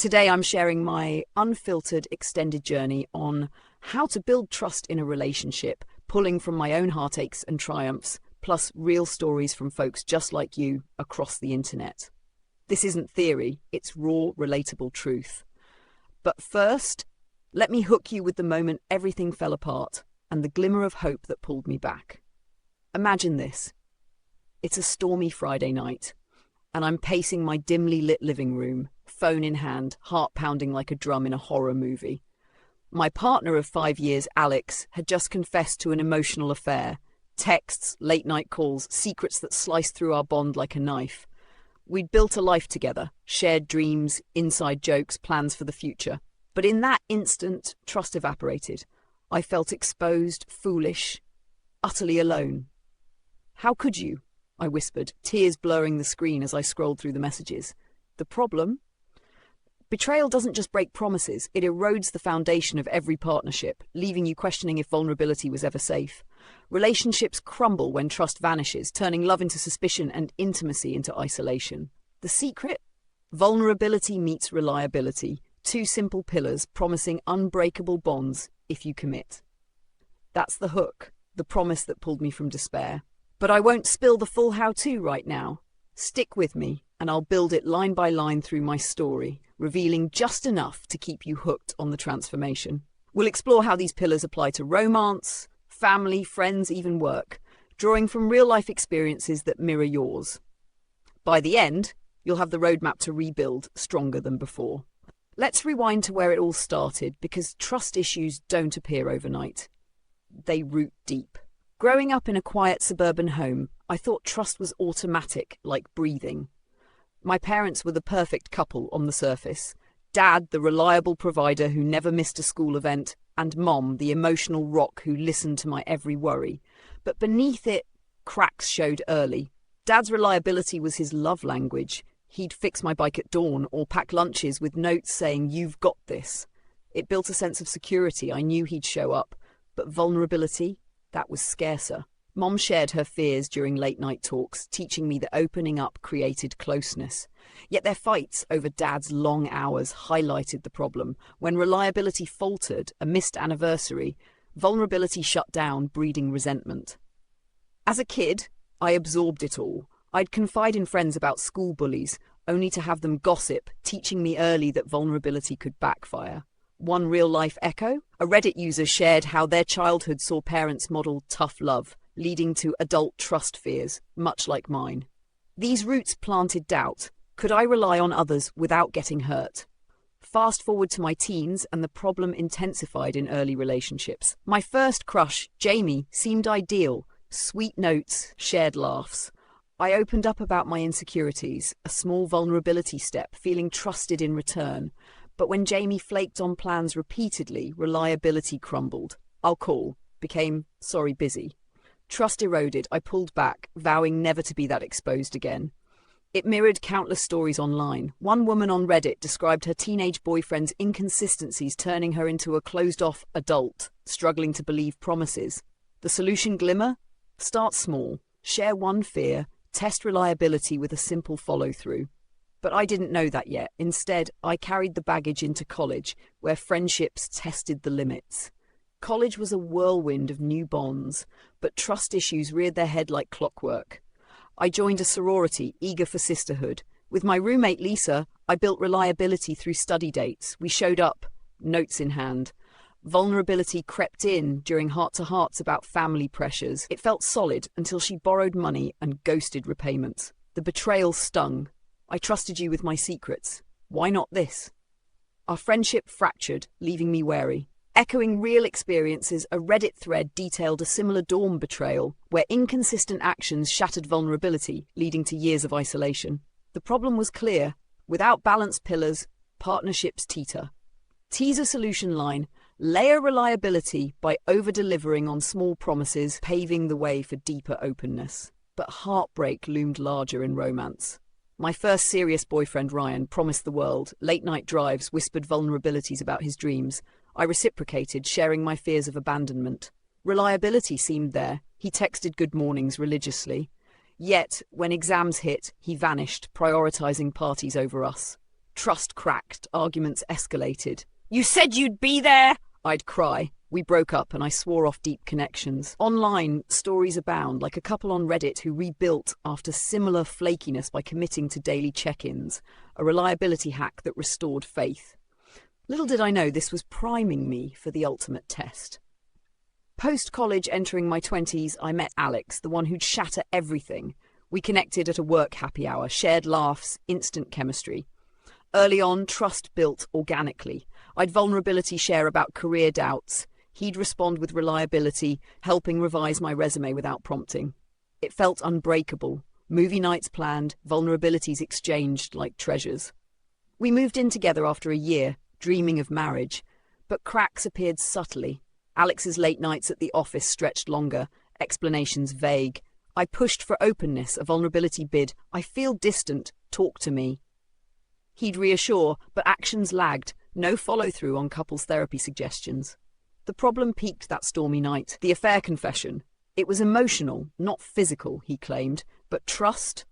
Today I'm sharing my unfiltered extended journey on how to build trust in a relationship, pulling from my own heartaches and triumphs, plus real stories from folks just like you across the internet. This isn't theory, it's raw, relatable truth. But first, let me hook you with the moment everything fell apart and the glimmer of hope that pulled me back. Imagine this. It's a stormy Friday night, and I'm pacing my dimly lit living room, phone in hand, heart pounding like a drum in a horror movie. My partner of 5 years, Alex, had just confessed to an emotional affair. Texts, late-night calls, secrets that sliced through our bond like a knife. We'd built a life together, shared dreams, inside jokes, plans for the future. But in that instant, trust evaporated. I felt exposed, foolish, utterly alone. "How could you?" I whispered, tears blurring the screen as I scrolled through the messages. The problem? Betrayal doesn't just break promises, it erodes the foundation of every partnership, leaving you questioning if vulnerability was ever safe. Relationships crumble when trust vanishes, turning love into suspicion and intimacy into isolation. The secret? Vulnerability meets reliability, two simple pillars promising unbreakable bonds if you commit. That's the hook, the promise that pulled me from despair. But I won't spill the full how-to right now. Stick with me, and I'll build it line by line through my story, revealing just enough to keep you hooked on the transformation. We'll explore how these pillars apply to romance, family, friends, even work, drawing from real-life experiences that mirror yours. By the end, you'll have the roadmap to rebuild stronger than before. Let's rewind to where it all started, because trust issues don't appear overnight. They root deep. Growing up in a quiet suburban home, I thought trust was automatic, like breathing. My parents were the perfect couple on the surface. Dad, the reliable provider who never missed a school event, and Mom, the emotional rock who listened to my every worry. But beneath it, cracks showed early. Dad's reliability was his love language. He'd fix my bike at dawn or pack lunches with notes saying, "You've got this." It built a sense of security. I knew he'd show up. But vulnerability? That was scarcer. Mom shared her fears during late-night talks, teaching me that opening up created closeness. Yet their fights over Dad's long hours highlighted the problem. When reliability faltered, a missed anniversary, vulnerability shut down, breeding resentment. As a kid, I absorbed it all. I'd confide in friends about school bullies, only to have them gossip, teaching me early that vulnerability could backfire. One real-life echo? A Reddit user shared how their childhood saw parents model tough love, leading to adult trust fears, much like mine. These roots planted doubt. Could I rely on others without getting hurt? Fast forward to my teens, and the problem intensified in early relationships. My first crush, Jamie, seemed ideal. Sweet notes, shared laughs. I opened up about my insecurities, a small vulnerability step, feeling trusted in return. But when Jamie flaked on plans repeatedly, reliability crumbled. "I'll call" became "sorry, busy." Trust eroded. I pulled back, vowing never to be that exposed again. It mirrored countless stories online. One woman on Reddit described her teenage boyfriend's inconsistencies, turning her into a closed-off adult, struggling to believe promises. The solution glimmer? Start small. Share one fear. Test reliability with a simple follow-through. But I didn't know that yet. Instead, I carried the baggage into college, where friendships tested the limits. College was a whirlwind of new bonds, but trust issues reared their head like clockwork. I joined a sorority, eager for sisterhood. With my roommate Lisa, I built reliability through study dates. We showed up, notes in hand. Vulnerability crept in during heart-to-hearts about family pressures. It felt solid until she borrowed money and ghosted repayments. The betrayal stung. "I trusted you with my secrets. Why not this?" Our friendship fractured, leaving me wary. Echoing real experiences, a Reddit thread detailed a similar dorm betrayal, where inconsistent actions shattered vulnerability, leading to years of isolation. The problem was clear. Without balanced pillars, partnerships teeter. Teaser solution line: layer reliability by over-delivering on small promises, paving the way for deeper openness. But heartbreak loomed larger in romance. My first serious boyfriend, Ryan, promised the world. Late-night drives, whispered vulnerabilities about his dreams. I reciprocated, sharing my fears of abandonment. Reliability seemed there. He texted good mornings religiously. Yet, when exams hit, he vanished, prioritizing parties over us. Trust cracked, arguments escalated. "You said you'd be there!" I'd cry. We broke up and I swore off deep connections. Online, stories abound, like a couple on Reddit who rebuilt after similar flakiness by committing to daily check-ins, a reliability hack that restored faith. Little did I know this was priming me for the ultimate test. Post-college, entering my 20s, I met Alex, the one who'd shatter everything. We connected at a work happy hour, shared laughs, instant chemistry. Early on, trust built organically. I'd vulnerability share about career doubts. He'd respond with reliability, helping revise my resume without prompting. It felt unbreakable. Movie nights planned, vulnerabilities exchanged like treasures. We moved in together after a year, dreaming of marriage. But cracks appeared subtly. Alex's late nights at the office stretched longer, explanations vague. I pushed for openness, a vulnerability bid. "I feel distant, talk to me." He'd reassure, but actions lagged. No follow-through on couples therapy suggestions. The problem peaked that stormy night, the affair confession. It was emotional, not physical, he claimed, but trust?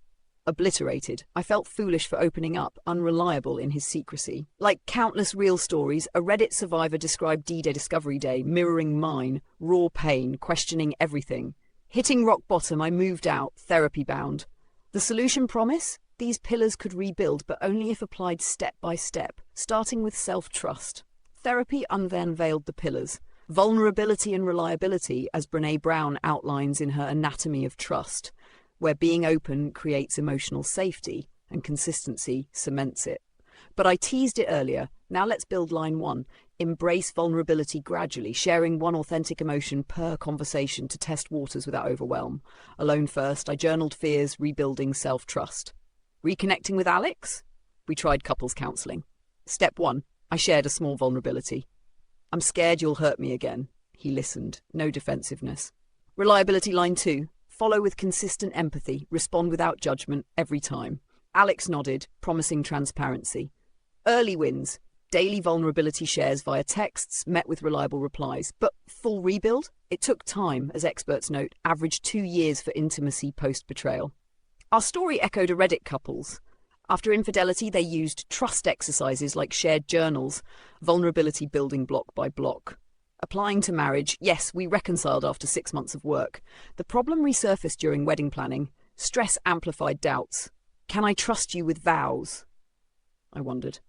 Obliterated. I felt foolish for opening up, unreliable in his secrecy. Like countless real stories, a Reddit survivor described D-Day Discovery Day, mirroring mine, raw pain, questioning everything. Hitting rock bottom, I moved out, therapy-bound. The solution promise? These pillars could rebuild, but only if applied step by step, starting with self-trust. Therapy unveiled the pillars. Vulnerability and reliability, as Brené Brown outlines in her Anatomy of Trust, where being open creates emotional safety and consistency cements it. But I teased it earlier. Now let's build line 1. Embrace vulnerability gradually, sharing one authentic emotion per conversation to test waters without overwhelm. Alone first, I journaled fears, rebuilding self-trust. Reconnecting with Alex? We tried couples counselling. Step 1. I shared a small vulnerability. "I'm scared you'll hurt me again." He listened. No defensiveness. Reliability line 2. Follow with consistent empathy. Respond without judgment every time. Alex nodded, promising transparency. Early wins. Daily vulnerability shares via texts, met with reliable replies. But full rebuild? It took time, as experts note, averaged 2 years for intimacy post-betrayal. Our story echoed a Reddit couple's. After infidelity, they used trust exercises like shared journals, vulnerability building block by block. Applying to marriage, yes, we reconciled after 6 months of work. The problem resurfaced during wedding planning. Stress amplified doubts. "Can I trust you with vows?" I wondered.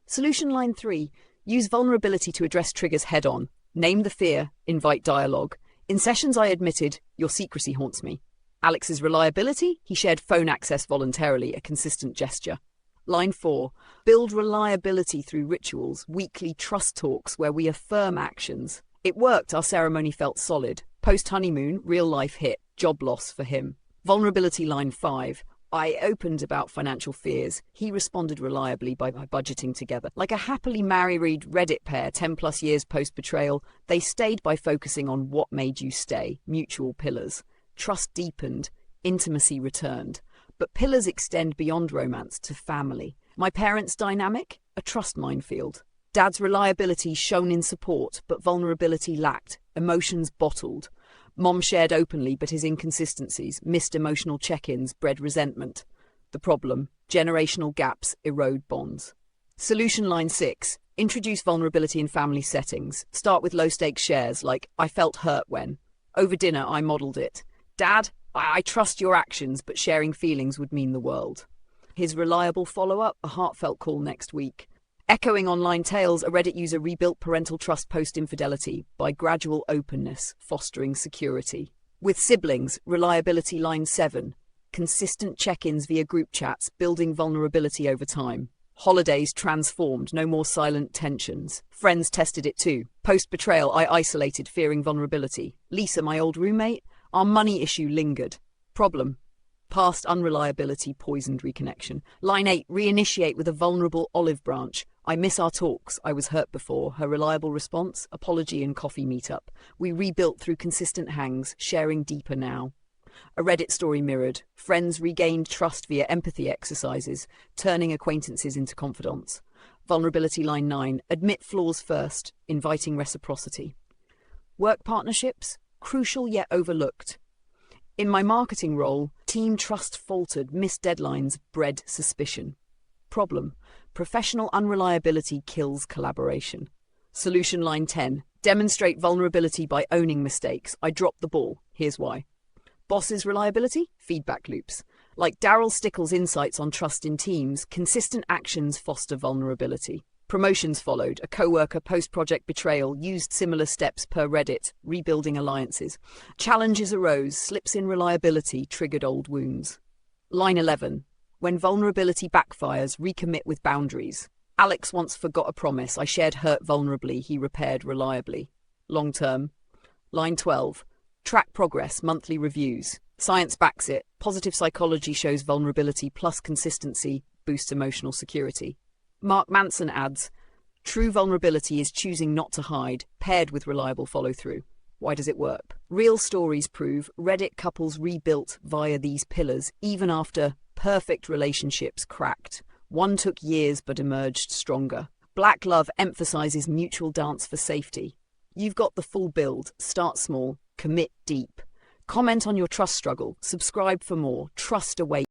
Solution line 3. Use vulnerability to address triggers head-on. Name the fear, invite dialogue. In sessions I admitted, "Your secrecy haunts me." Alex's reliability? He shared phone access voluntarily, a consistent gesture. Line 4. Build reliability through rituals, weekly trust talks where we affirm actions. It worked, our ceremony felt solid. Post-honeymoon, real life hit, job loss for him. Vulnerability line 5. I opened about financial fears. He responded reliably by budgeting together. Like a happily married Reddit pair 10 plus years post-betrayal, they stayed by focusing on what made you stay, mutual pillars. Trust deepened, intimacy returned. But pillars extend beyond romance to family. My parents' dynamic? A trust minefield. Dad's reliability shone in support, but vulnerability lacked, emotions bottled. Mom shared openly, but his inconsistencies, missed emotional check-ins, bred resentment. The problem? Generational gaps erode bonds. Solution line 6. Introduce vulnerability in family settings. Start with low-stakes shares, like, "I felt hurt when." Over dinner, I modelled it. "Dad, I trust your actions, but sharing feelings would mean the world." His reliable follow-up, a heartfelt call next week. Echoing online tales, a Reddit user rebuilt parental trust post-infidelity by gradual openness, fostering security. With siblings, reliability line 7. Consistent check-ins via group chats, building vulnerability over time. Holidays transformed, no more silent tensions. Friends tested it too. Post-betrayal, I isolated, fearing vulnerability. Lisa, my old roommate, our money issue lingered. Problem? Past unreliability poisoned reconnection. Line 8, reinitiate with a vulnerable olive branch. I miss our talks. I was hurt before. Her reliable response? Apology and coffee meetup. We rebuilt through consistent hangs, sharing deeper now. A Reddit story mirrored. Friends regained trust via empathy exercises, turning acquaintances into confidants. Vulnerability line 9, admit flaws first, inviting reciprocity. Work partnerships? Crucial yet overlooked. In my marketing role, team trust faltered, missed deadlines, bred suspicion. Problem: professional unreliability kills collaboration. Solution line 10. Demonstrate vulnerability by owning mistakes. I dropped the ball. Here's why. Boss's reliability? Feedback loops. Like Daryl Stickles' insights on trust in teams, consistent actions foster vulnerability. Promotions followed. A co-worker post-project betrayal used similar steps per Reddit, rebuilding alliances. Challenges arose. Slips in reliability triggered old wounds. Line 11. When vulnerability backfires, recommit with boundaries. Alex once forgot a promise. I shared hurt vulnerably. He repaired reliably. Long term. Line 12. Track progress. Monthly reviews. Science backs it. Positive psychology shows vulnerability plus consistency boosts emotional security. Mark Manson adds, true vulnerability is choosing not to hide, paired with reliable follow-through. Why does it work? Real stories prove Reddit couples rebuilt via these pillars even after perfect relationships cracked. One took years but emerged stronger. Black Love emphasizes mutual dance for safety. You've got the full build. Start small. Commit deep. Comment on your trust struggle. Subscribe for more. Trust awaits.